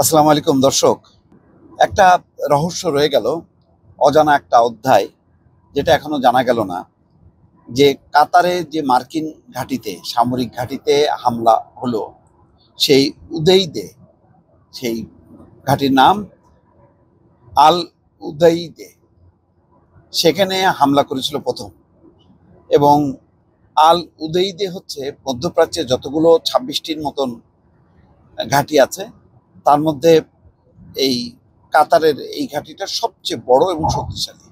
আসসালামু আলাইকুম দর্শক। একটা রহস্য রয়ে গেল, অজানা একটা অধ্যায়, যেটা এখনো জানা গেল না যে কাতারে যে মার্কিন ঘাঁটিতে, সামরিক ঘাঁটিতে হামলা হলো, সেই উদেইদে, সেই ঘাঁটির নাম আল উদেইদে, সেখানে হামলা করেছিল প্রথম। এবং আল উদেইদে হচ্ছে মধ্যপ্রাচ্যে যতগুলো 26টির মতন ঘাঁটি আছে, তার মধ্যে এই কাতারের এই ঘাঁটিটা সবচেয়ে বড় এবং শক্তিশালী।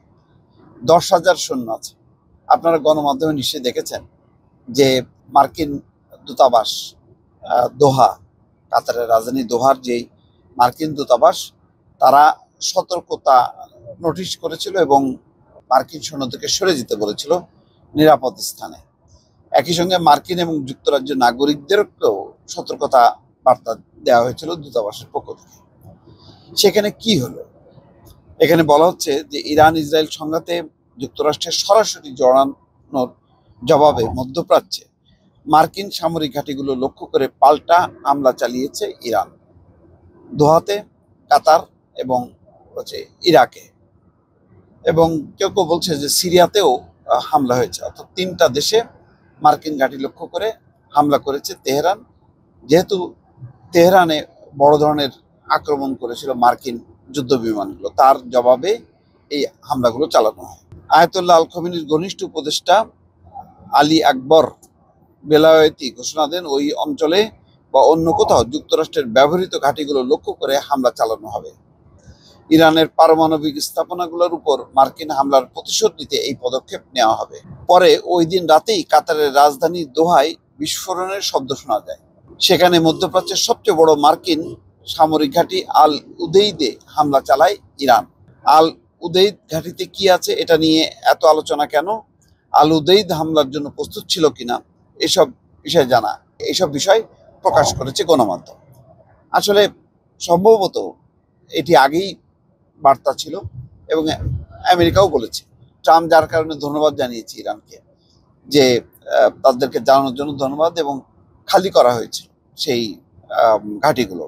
10,000 সৈন্য আছে। আপনারা গণমাধ্যমে নিশ্চয়ই দেখেছেন যে মার্কিন দূতাবাস, দোহা, কাতারের রাজধানী দোহার যেই মার্কিন দূতাবাস, তারা সতর্কতা নোটিশ করেছিল এবং মার্কিন সৈন্যদেরকে সরে যেতে বলেছিল নিরাপদ স্থানে। একই সঙ্গে মার্কিন এবং যুক্তরাজ্য নাগরিকদেরকেও সতর্কতা বার্তা দেওয়া হয়েছিল দূতাবাসের পক্ষ থেকে। সেখানে কি হলো? এখানে বলা হচ্ছে যে ইরান ইসরায়েল সংঘাতে যুক্তরাষ্ট্রের সরাসরি জড়ানোর জবাবে মধ্যপ্রাচ্যে মার্কিন সামরিক ঘাঁটিগুলো লক্ষ্য করে পাল্টা হামলা চালিয়েছে ইরান, দোহাতে, কাতার এবং ইরাকে, এবং কেউ কেউ বলছে যে সিরিয়াতেও হামলা হয়েছে। অর্থাৎ 3টা দেশে মার্কিন ঘাঁটি লক্ষ্য করে হামলা করেছে তেহরান। যেহেতু তেহরানে বড় ধরনের আক্রমণ করেছিল মার্কিন যুদ্ধ বিমানগুলো, তার জবাবে এই হামলাগুলো চালানো হয়। আয়াতুল্লাহ আল খমেনির ঘনিষ্ঠ উপদেষ্টা আলী আকবর বেলায়েতি ঘোষণা দেন, ওই অঞ্চলে বা অন্য কোথাও যুক্তরাষ্ট্রের ব্যবহৃত ঘাঁটিগুলো লক্ষ্য করে হামলা চালানো হবে। ইরানের পারমাণবিক স্থাপনাগুলোর উপর মার্কিন হামলার প্রতিশোধ নিতে এই পদক্ষেপ নেওয়া হবে। পরে ওই দিন রাতেই কাতারের রাজধানী দোহায় বিস্ফোরণের শব্দ শোনা যায়। সেখানে মধ্যপ্রাচ্যের সবচেয়ে বড় মার্কিন সামরিক ঘাঁটি আল উদেইদে হামলা চালায় ইরান। আল উদেইদ ঘাঁটিতে কি আছে, এটা নিয়ে এত আলোচনা কেন? আল উদেইদ হামলার জন্য প্রস্তুত ছিল কিনা, এসব বিষয় প্রকাশ করেছে গণমাধ্যম। আসলে সম্ভবত এটি আগেই বার্তা ছিল এবং আমেরিকাও বলেছে। ট্রাম্প যার কারণে ধন্যবাদ জানিয়েছে ইরানকে, যে তাদেরকে জানানোর জন্য ধন্যবাদ, এবং খালি করা হয়েছে সেই ঘাঁটিগুলো।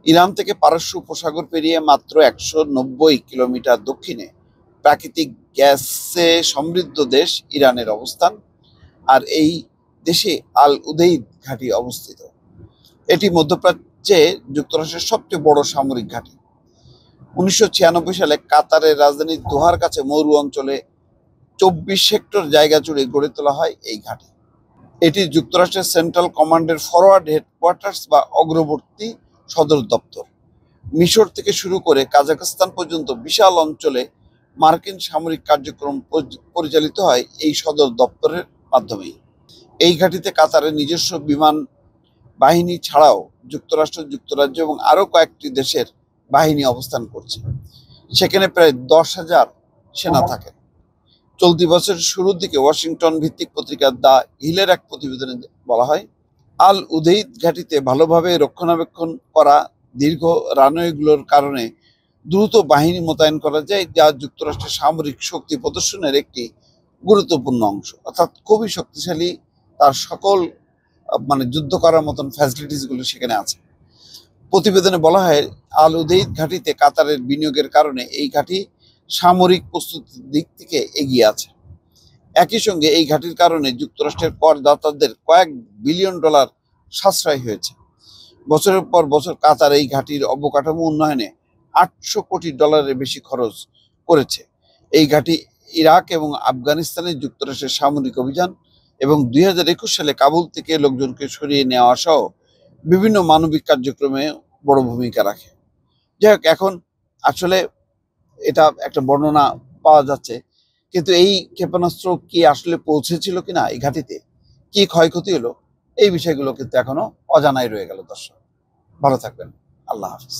ইরান থেকে পারস্য উপসাগর পেরিয়ে মাত্র 190 কিলোমিটার দক্ষিণে প্রাকৃতিক গ্যাসে সমৃদ্ধ দেশ ইরানের অবস্থান, আর এই দেশে আল উদেইদ ঘাঁটি অবস্থিত। এটি মধ্যপ্রাচ্যে যুক্তরাষ্ট্রের সবচেয়ে বড় সামরিক ঘাঁটি। 1996 সালে কাতারের রাজধানী দোহার কাছে মরু অঞ্চলে 24 হেক্টর জায়গা জুড়ে গড়ে তোলা হয় এই ঘাঁটি। এটি যুক্তরাষ্ট্রের সেন্ট্রাল কমান্ডের ফরওয়ার্ড হেডকোয়ার্টার্স বা অগ্রবর্তী সদর দপ্তর। মিশর থেকে শুরু করে কাজাখস্তান পর্যন্ত বিশাল অঞ্চলে মার্কিন সামরিক কার্যক্রম পরিচালিত হয় এই সদর দপ্তরের মাধ্যমেই। এই ঘাঁটিতে কাতারের নিজস্ব বিমান বাহিনী ছাড়াও যুক্তরাজ্য এবং আরও কয়েকটি দেশের বাহিনী অবস্থান করছে। সেখানে প্রায় 10,000 সেনা থাকেন। চলতি বছরের শুরুর দিকে ওয়াশিংটন ভিত্তিক পত্রিকা দ্য হিলের এক প্রতিবেদনে বলা হয়, আল উদেইদ ঘাঁটিতে ভালোভাবে রক্ষণাবেক্ষণ করা দীর্ঘ রানওয়েগুলোর কারণে দ্রুত বাহিনী মোতায়েন করা যায়, যা যুক্তরাষ্ট্রের সামরিক শক্তি প্রদর্শনের একটি গুরুত্বপূর্ণ অংশ। অর্থাৎ খুবই শক্তিশালী, তার সকল যুদ্ধ করার মতন ফ্যাসিলিটিসগুলো সেখানে আছে। প্রতিবেদনে বলা হয়, আল উদেইদ ঘাঁটিতে কাতারের বিনিয়োগের কারণে এই ঘাঁটি সামরিক প্রস্তুতির দিক থেকে এগিয়ে আছে। একই সঙ্গে এই ঘাঁটির কারণে যুক্তরাষ্ট্রের করদাতাদের কয়েক বিলিয়ন ডলার সাশ্রয় হয়েছে। বছরের পর বছর কাতার এই ঘাঁটির অবকাঠামো উন্নয়নে 800 কোটি ডলারের বেশি খরচ করেছে। এই ঘাঁটি ইরাক এবং আফগানিস্তানে যুক্তরাষ্ট্রের সামরিক অভিযান এবং 2021 সালে কাবুল থেকে লোকজনকে সরিয়ে নেওয়া সহ বিভিন্ন মানবিক কার্যক্রমে বড় ভূমিকা রাখে। যাই হোক, এখন আসলে এটা একটা বর্ণনা পাওয়া যাচ্ছে, কিন্তু এই ক্ষেপণাস্ত্র কি আসলে পৌঁছেছিল কিনা এই ঘাঁটিতে, কি ক্ষয়ক্ষতি হলো, এই বিষয়গুলো কিন্তু এখনো অজানাই রয়ে গেল। দর্শক, ভালো থাকবেন। আল্লাহ হাফিজ।